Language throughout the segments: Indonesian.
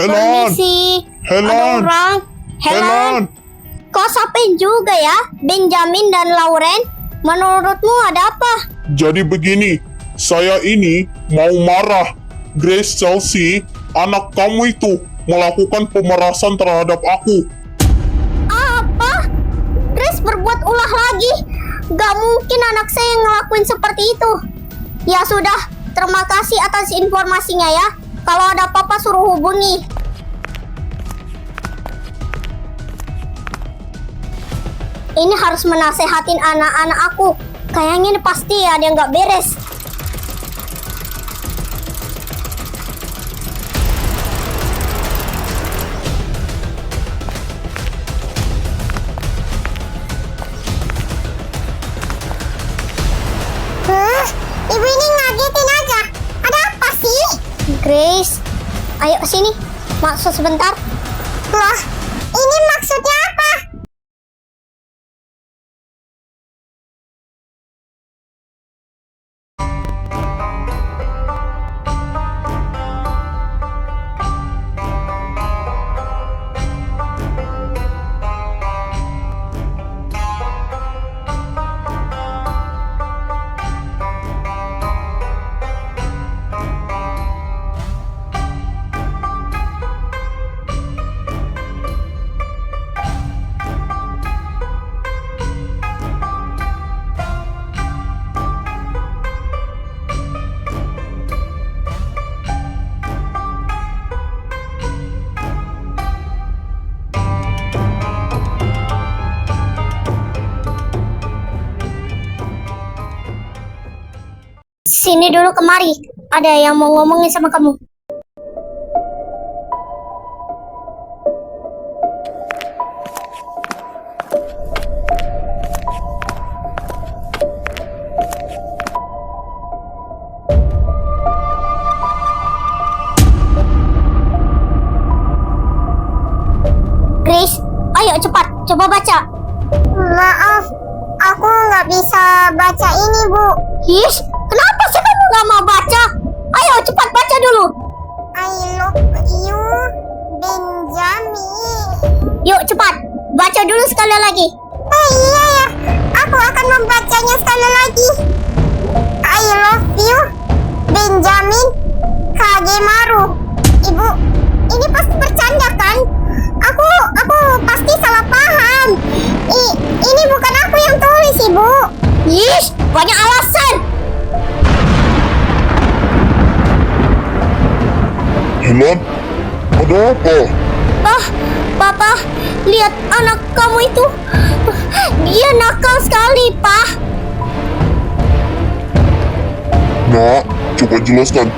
Helen, Permisi. Ada Helen, orang. Helen. Kau sapin juga ya, Benjamin dan Lauren? Menurutmu ada apa? Jadi begini, saya ini mau marah. Grace Chelsea, anak kamu itu melakukan pemerasan terhadap aku. Apa? Grace berbuat ulah lagi? Gak mungkin anak saya ngelakuin seperti itu. Ya sudah, terima kasih atas informasinya ya. Kalau ada apa-apa suruh hubungi. Ini harus menasehatin anak-anak aku. Kayaknya ini pasti ada yang gak beres. Ibu ini ngagetin aja. Ada apa sih? Grace, ayo sini. Maksud sebentar. Loh, ini maksudnya apa? Sini dulu kemari. Ada yang mau ngomongin sama kamu. Grace, ayo cepat, coba baca. Maaf, aku nggak bisa baca ini, Bu. Hish, kenapa sih kamu gak mau baca? Ayo cepat baca dulu. I love you, Benjamin. Yuk cepat, baca dulu sekali lagi. Iya ya, aku akan membacanya sekali lagi. I love you, Benjamin Kagemaru. Ibu, ini pasti bercanda kan? Aku pasti salah paham. Ini bukan aku yang tulis, Ibu. Hish, banyak alasan. Helen, ada apa? Papa, lihat anak kamu itu. Dia nakal sekali, Pak. Nak, coba jelaskan.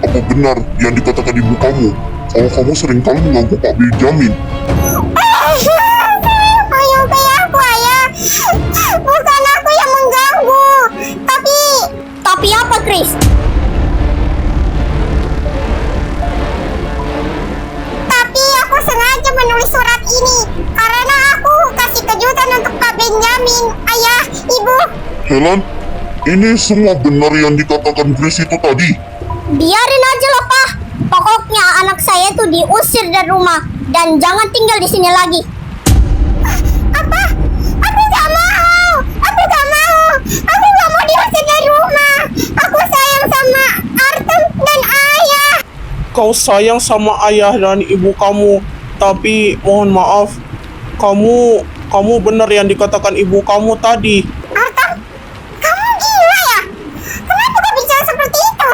Apa benar yang dikatakan ibu kamu? Kalau kamu sering kali mengganggu Pak Benjamin. Ayo aku, ayah. Bukan aku yang mengganggu. Tapi apa, Chris? Tapi aku sengaja menulis surat ini karena aku kasih kejutan untuk Pak Benjamin. Ayah, Ibu. Helen, ini semua benar yang dikatakan Grace itu tadi. Biarin aja lah, Pak. Pokoknya anak saya tuh diusir dari rumah dan jangan tinggal di sini lagi. Apa? Aku gak mau. Aku gak mau. Aku gak mau diusir dari rumah. Aku sayang sama Arthur dan ayah. Kau sayang sama ayah dan ibu kamu, tapi mohon maaf, kamu benar yang dikatakan ibu kamu tadi. Arthur, kamu gila ya? Kenapa kau bicara seperti itu?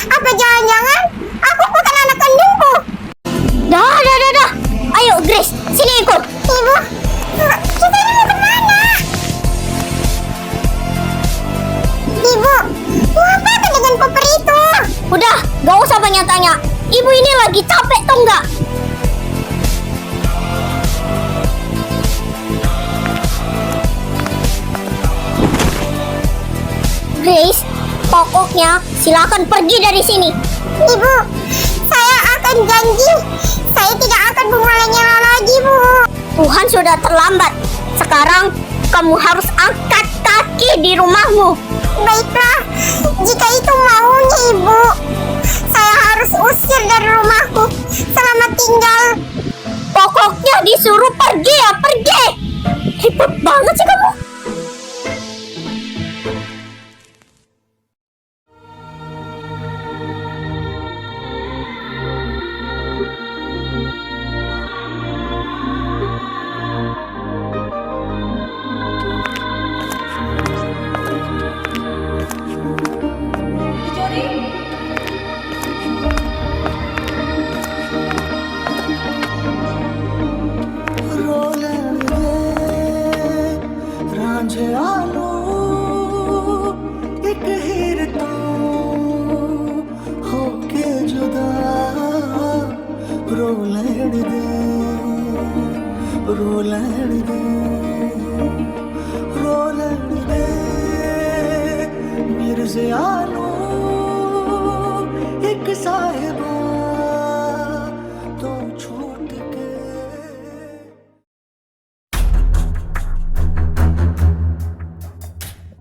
Apa jangan-jangan aku bukan anak kandungku? Dah. Ayo, Grace, sini ikut. Ibu, kita ini mau kemana? Ibu, mau apa dengan koper itu? Udah, gak usah banyak tanya. Ibu ini lagi capek tuh enggak? Grace, pokoknya silakan pergi dari sini. Ibu, saya akan janji. Saya tidak akan mengulanginya lagi, Bu. Tuhan sudah terlambat. Sekarang kamu harus angkat kaki di rumahmu. Baiklah, jika itu maunya Ibu. Saya harus usir dari rumahku. रोलण दे मिर्ज़ियानो एक साहिबा तो छूट के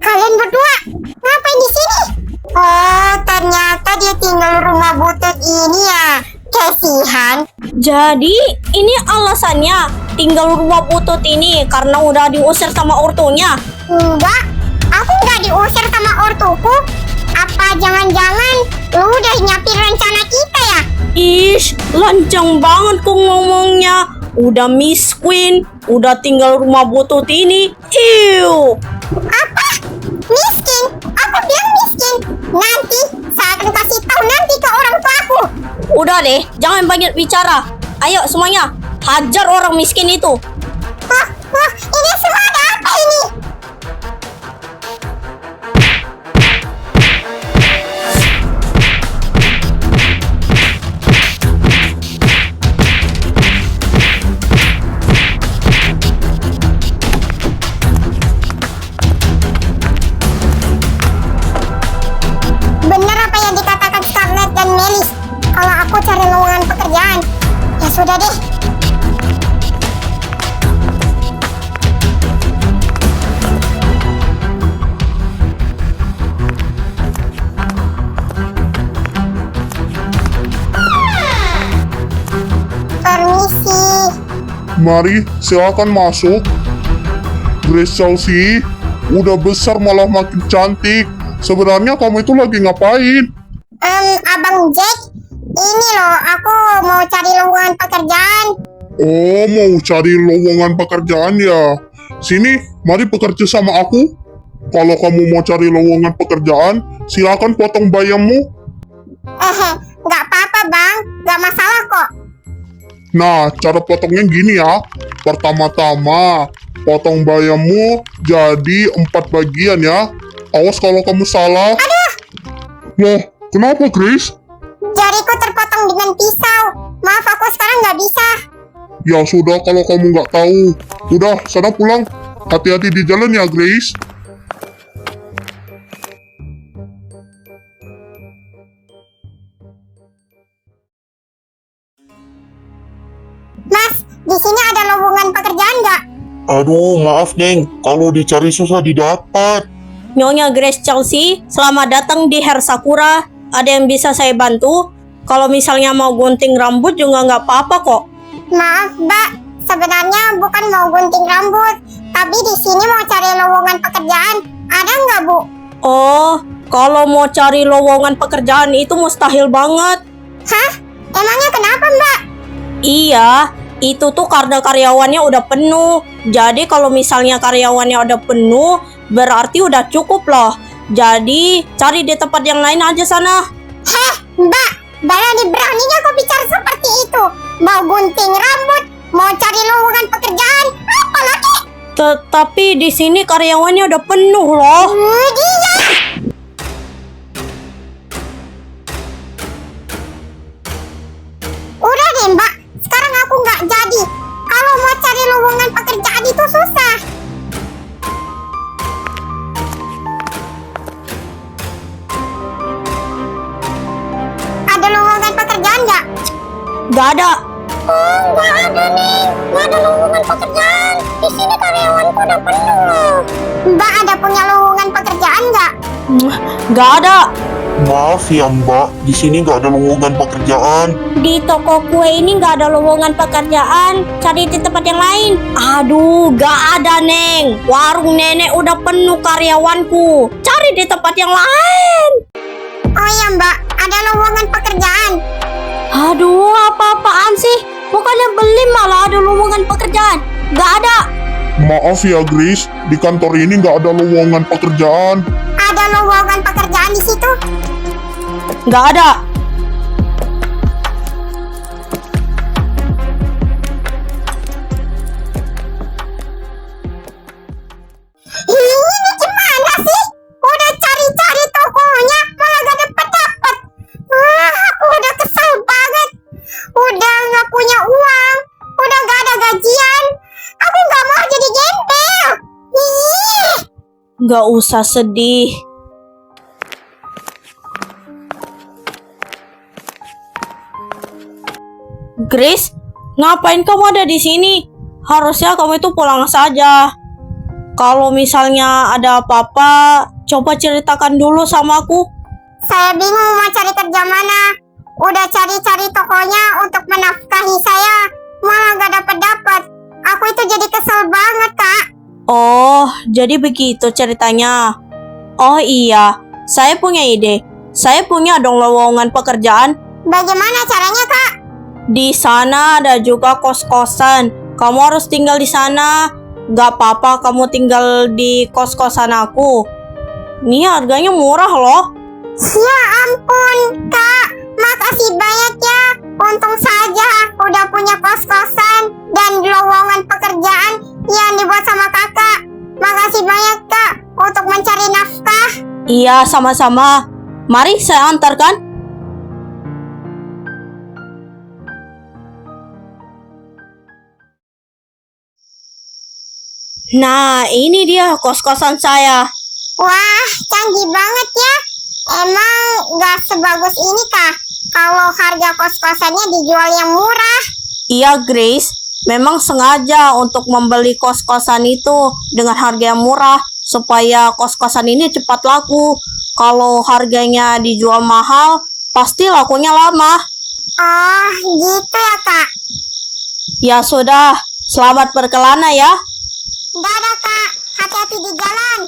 Kalian berdua ngapain di sini? Oh, ternyata dia tinggal rumah butut ini ya. Kasihan. Jadi ini alasannya tinggal rumah butut ini karena udah diusir sama ortunya. Enggak, aku nggak diusir sama ortuku. Apa jangan-jangan lu udah nyiapin rencana kita ya? Ish, lancang banget kok ngomongnya. Udah Miss Queen, udah tinggal rumah butut ini. Iu. Apa? Miskin? Aku bilang miskin. Nanti saya akan kasih tahu nanti ke orang tuaku. Udah deh, jangan banyak bicara. Ayo semuanya, hajar orang miskin itu. Wah, ini semua ada apa ini? Benar apa yang dikatakan Scarlett dan Melis. Kalau aku cari lowongan pekerjaan. Ya sudah deh. Permisi. Mari, silakan masuk. Grace Chelsea, udah besar malah makin cantik. Sebenarnya kamu itu lagi ngapain? Abang Jack, ini loh, aku mau cari lowongan pekerjaan. Oh, mau cari lowongan pekerjaan ya? Sini, mari bekerja sama aku. Kalau kamu mau cari lowongan pekerjaan, silakan potong bayammu. Nggak apa-apa bang, nggak masalah kok. Nah, cara potongnya gini ya. Pertama-tama, potong bayammu jadi 4 bagian ya. Awas kalau kamu salah. Aduh, Loh, kenapa Grace? jariku terpotong dengan pisau. Maaf, aku sekarang nggak bisa. Ya sudah kalau kamu nggak tahu. Udah, sana pulang. Hati-hati di jalan ya Grace. Mas, di sini ada lowongan pekerjaan nggak? Aduh, maaf Neng. Kalau dicari susah didapat. Nyonya Grace Chelsea, selamat datang di Hair Sakura. Ada yang bisa saya bantu? Kalau misalnya mau gunting rambut juga nggak apa-apa kok. Maaf, Mbak. Sebenarnya bukan mau gunting rambut, tapi di sini mau cari lowongan pekerjaan. Ada nggak, Bu? Oh, kalau mau cari lowongan pekerjaan itu mustahil banget. Hah? Emangnya kenapa, Mbak? Iya, itu tuh karena karyawannya udah penuh. Jadi kalau misalnya karyawannya udah penuh, berarti udah cukup loh. Jadi cari di tempat yang lain aja sana. Heh, Mbak. Berani-beraninya kok bicara seperti itu. Mau gunting rambut, mau cari lowongan pekerjaan, apa lagi? Tapi di sini karyawannya udah penuh loh. Dia. Udah deh, Mbak. Sekarang aku nggak jadi. Kalau mau cari lowongan pekerjaan itu susah. Ada lowongan pekerjaan nggak? Gak ada. Oh, nggak ada nih. Nggak ada lowongan pekerjaan. Di sini karyawanku udah penuh loh. Mbak ada punya lowongan pekerjaan nggak? Gak ada. Maaf ya Mbak, di sini nggak ada lowongan pekerjaan. Di toko kue ini nggak ada lowongan pekerjaan. Cari di tempat yang lain. Aduh, gak ada Neng. Warung nenek udah penuh karyawanku. Cari di tempat yang lain. Oh ya Mbak, ada lowongan pekerjaan. Aduh, apa-apaan sih? Bukannya beli malah ada lowongan pekerjaan. Gak ada. Maaf ya Grace, di kantor ini nggak ada lowongan pekerjaan. Ada lowongan pekerjaan di situ. Gak ada. Ini gimana sih? Udah cari-cari tokonya, malah gak dapet-dapet. Wah, aku udah kesel banget. Udah gak punya uang, udah gak ada gajian. Gak usah sedih. Grace, ngapain kamu ada di sini? Harusnya kamu itu pulang saja. Kalau misalnya ada apa-apa, coba ceritakan dulu sama aku. Saya bingung mau cari kerja mana. Udah cari-cari tokonya untuk menafkahi saya, malah gak dapat-dapat. Aku itu jadi kesel banget, Kak. Oh, jadi begitu ceritanya. Oh iya, saya punya ide. Saya punya dong lowongan pekerjaan. Bagaimana caranya, Kak? Di sana ada juga kos-kosan. Kamu harus tinggal di sana. Gak apa-apa kamu tinggal di kos-kosan aku. Ini harganya murah loh. Ya ampun, Kak. Makasih banyak ya. Untung saja udah punya kos-kosan dan lowongan pekerjaan yang dibuat sama kakak. Makasih banyak, Kak, untuk mencari nafkah. Iya, sama-sama. Mari saya antarkan. Nah, ini dia kos-kosan saya. Wah, canggih banget ya. Emang gak sebagus ini, Kak? Kalau harga kos-kosannya dijual yang murah. Iya, Grace. Memang sengaja untuk membeli kos-kosan itu dengan harga yang murah supaya kos-kosan ini cepat laku. Kalau harganya dijual mahal, pasti lakunya lama. Oh, gitu ya, Kak. Ya sudah, selamat berkelana ya. Dadah, Kak. Hati-hati di jalan.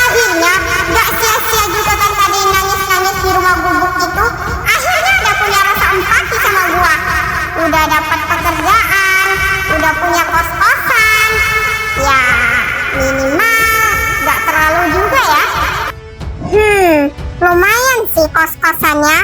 Akhirnya, gak sia-sia juga kan tadi nangis-nangis di rumah gubuk itu. Akhirnya udah punya rasa empati sama gua. Udah dapat pekerjaan, udah punya kos-kosan. Ya, minimal gak terlalu juga ya. Lumayan sih kos-kosannya.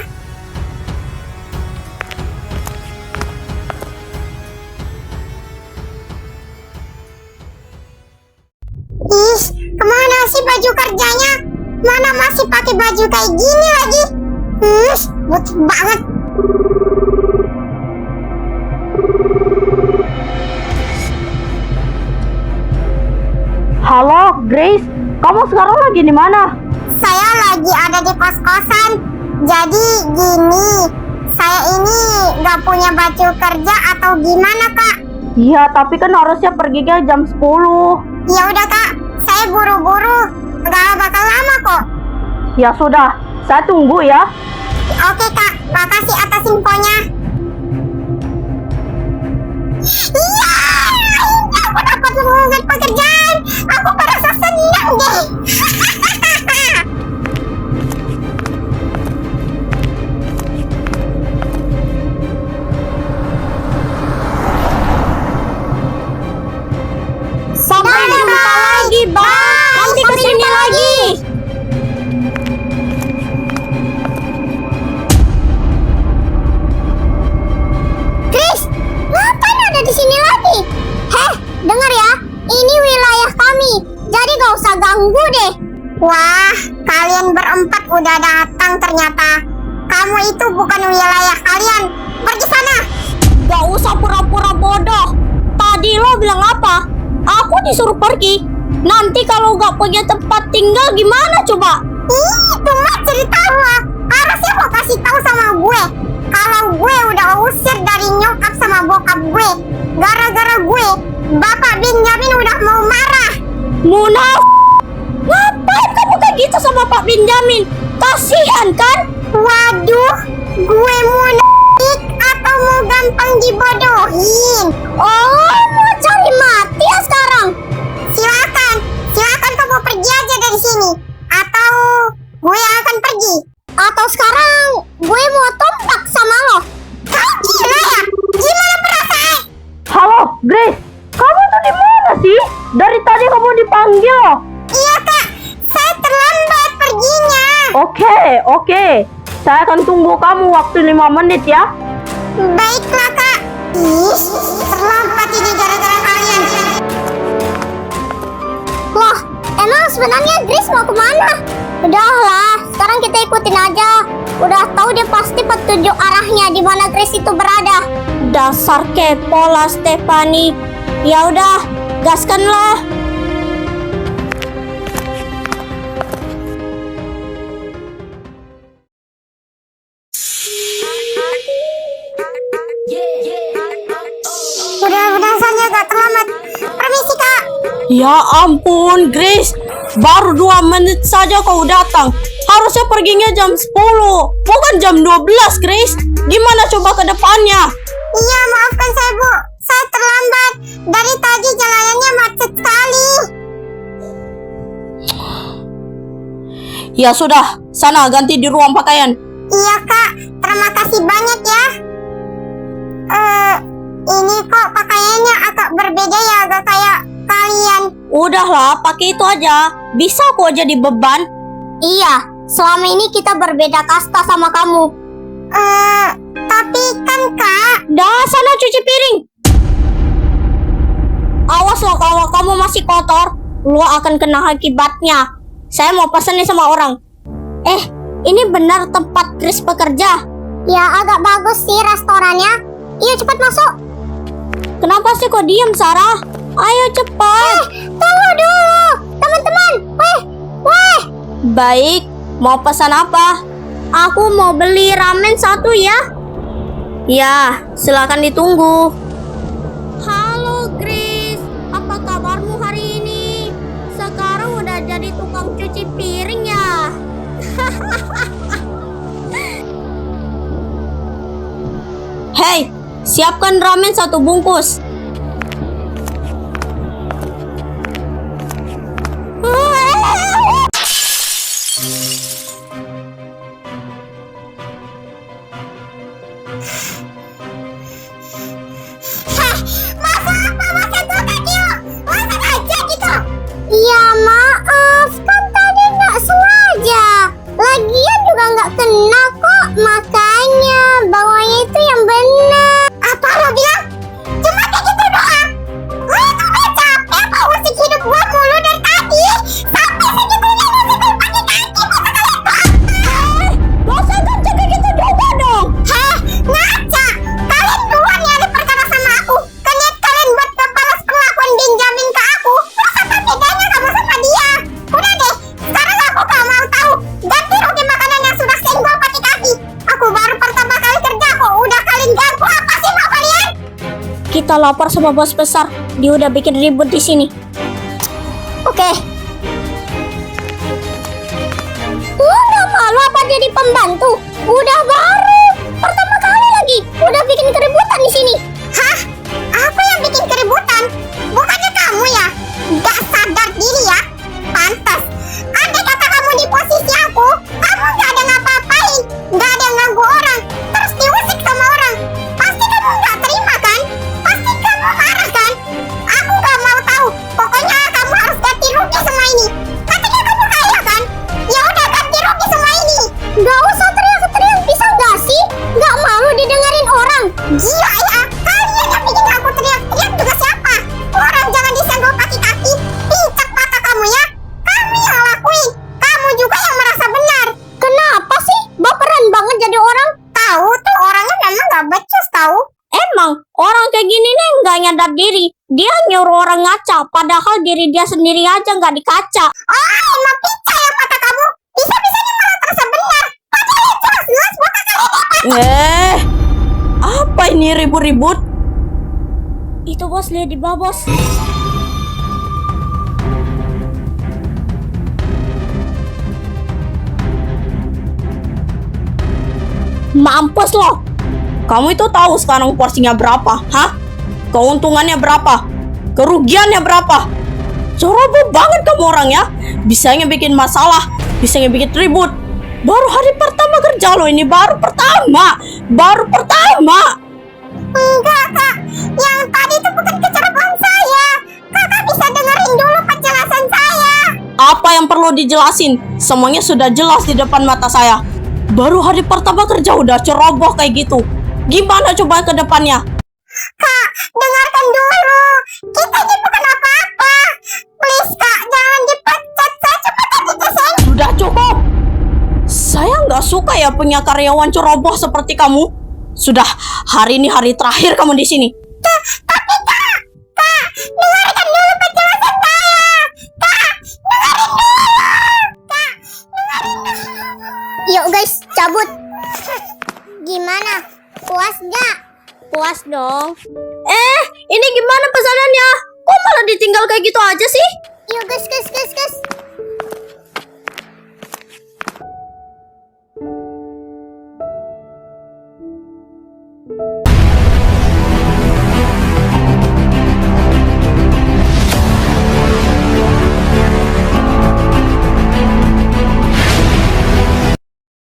Ih, kemana sih baju kerjanya? Mana masih pakai baju kayak gini lagi? Butuh banget. Halo, Grace. Kamu sekarang lagi di mana? Saya lagi ada di kos-kosan. Jadi gini, saya ini gak punya baju kerja atau gimana, Kak? Iya, tapi kan harusnya perginya jam 10. Ya udah, Kak, saya buru-buru. Gak bakal lama kok. Ya sudah, saya tunggu ya. Oke, Kak, makasih atas infonya. Iya, akhirnya aku dapat lowongan pekerjaan. Aku merasa senang deh. Sampai jumpa lagi, Bang. Nanti kesini lagi. Chris, ngapain ada di sini lagi? Heh, dengar ya, ini wilayah kami, jadi gak usah ganggu deh. Wah, kalian berempat udah datang ternyata. Kamu itu bukan wilayah kalian. Pergi sana. Gak usah pura-pura bodoh. Tadi lo bilang apa? Aku disuruh pergi. Nanti kalau gak punya tempat tinggal gimana coba? Ih, itu mah cerita lo. Harusnya lo kasih tahu sama gue. Kalau gue udah usir dari nyokap sama bokap gue. Gara-gara gue, Bapak Benjamin udah mau marah. Munaf. Ngapain kamu kayak gitu sama Pak Benjamin? Kasihan kan? Waduh, gue munafik atau mau gampang dibodohin? Oh, mau cari mati ya sekarang? Silakan kamu pergi aja dari sini. Atau gue akan pergi. Atau sekarang gue mau tompak sama lo. Kau gila ya? Gimana perasaan? Halo, Grace. Kamu tuh di mana sih? Dari tadi kamu dipanggil. Iya, Kak, saya terlambat perginya. Oke. Saya akan tunggu kamu waktu 5 menit ya. Baiklah, Kak. Ih, terlambat ini gara-gara kalian. Loh, emang sebenarnya Grace mau kemana? Udahlah, sekarang kita ikutin aja. Udah tahu dia pasti petunjuk arahnya di mana Grace itu berada. Dasar kepo lah, Stephanie. Ya udah, gaskanlah. Mudah-mudahan saja gak terlambat. Permisi kak. Ya ampun, Grace. Baru 2 menit saja kau datang. Harusnya perginya jam 10, bukan jam 12, Grace. Gimana coba ke depannya? Iya, maafkan saya bu. Saya terlambat. Dari tadi jalanannya macet sekali. Ya sudah, sana ganti di ruang pakaian. Iya kak, terima kasih banyak ya. Ini kok pakaiannya agak berbeda ya, agak kayak kalian. Udahlah, pakai itu aja. Bisa kok jadi beban. Iya, selama ini kita berbeda kasta sama kamu. Tapi kan kak. Dah, sana cuci piring. Awas loh, kalau kamu masih kotor, lu akan kena akibatnya. Saya mau pesan nih sama orang. Ini benar tempat Chris bekerja? Ya agak bagus sih restorannya. Iya cepat masuk. Kenapa sih kok diam, Sarah? Ayo cepat. Tunggu dulu, teman-teman. Weh. Baik, mau pesan apa? Aku mau beli ramen 1 ya. Ya, silakan ditunggu. Halo Chris, apa kabarmu hari ini? Sekarang udah jadi tukang cuci piring ya? Hei, siapkan ramen 1 bungkus. Ya maaf, kan tadi nggak sengaja. Lagian juga nggak kena kok. Makanya bawahnya itu yang benar. Apa lo bilang? Cuma kayak gitu doang. Gue itu udah capek apa usik hidup gue mulu dari tadi. Sampai segitunya usik pakai kaki masa kalian doang. Masa kerja kayak gitu juga dong? Hah? Ngaca? Kalian duluan yang ada perkara sama aku. Kan niat kalian buat ngebalas perlakuan Benjamin ke aku. Terus apa bedanya kamu sama dia? Udah deh, sekarang aku gak mau tahu. Ganti rugi makanan yang sudah senggol pakai kaki. Aku baru pertama kali kerja kok. Udah kalian ganggu apa sih mau kalian? Kita lapor sama bos besar. Dia udah bikin ribut di sini. Oke. Udah malu apa jadi pembantu? Udah baru pertama kali lagi. Udah bikin keributan di sini. Hah? Apa yang bikin keributan? Bukannya kamu ya? Gak sadar diri ya? Pantas. Andai kata kamu di posisi aku, kamu gak ada ngapa-ngapain, gak ada nganggu orang, terus diusik sama orang. Pasti kamu gak terima kan? Pasti kamu marah kan? Aku gak mau tahu. Pokoknya kamu harus ganti rugi semua ini. Katanya kamu kaya kan? Ya udah ganti rugi semua ini. Gak usah teriak-teriak, bisa gak sih? Gak malu didengerin orang. Gila ya, kalian yang bikin aku teriak-teriak juga siapa? Orang jangan disenggol pakai kaki. Picak mata kamu ya. Kamu yang lakuin. Kamu juga yang merasa benar. Kenapa sih? Baperan banget jadi orang. Tahu tuh orangnya memang gak becus tahu. Emang orang kayak gini nih nggak nyadar diri. Dia nyuruh orang ngaca, padahal diri dia sendiri aja nggak dikaca. Oh, emang pica ya mata kamu. Bisa-bisanya malah terasa benar. Padahal jelas-jelas mata kalian. Apa ini ribut-ribut? Itu bos, lihat di bawah bos. Mampus loh. Kamu itu tahu sekarang porsinya berapa, hah? Keuntungannya berapa? Kerugiannya berapa? Ceroboh banget kamu orang ya. Bisanya bikin masalah, bisanya bikin ribut. Baru hari pertama kerja lo ini, baru pertama. Enggak kak, yang tadi itu bukan kecerobohan saya. Kakak bisa dengerin dulu penjelasan saya. Apa yang perlu dijelasin? Semuanya sudah jelas di depan mata saya. Baru hari pertama kerja udah ceroboh kayak gitu. Gimana coba ke depannya? Kak, dengarkan dulu. Kita ini bukan apa-apa. Please kak, jangan dipecat. Saya cuma tadi kesini. Sudah cukup. Saya nggak suka ya punya karyawan ceroboh seperti kamu. Sudah, hari ini hari terakhir kamu di sini. Tapi kak, Yuk guys, cabut. Gimana? Puas gak? Puas dong. Ini gimana pesanannya? Kok malah ditinggal kayak gitu aja sih? Yuk guys.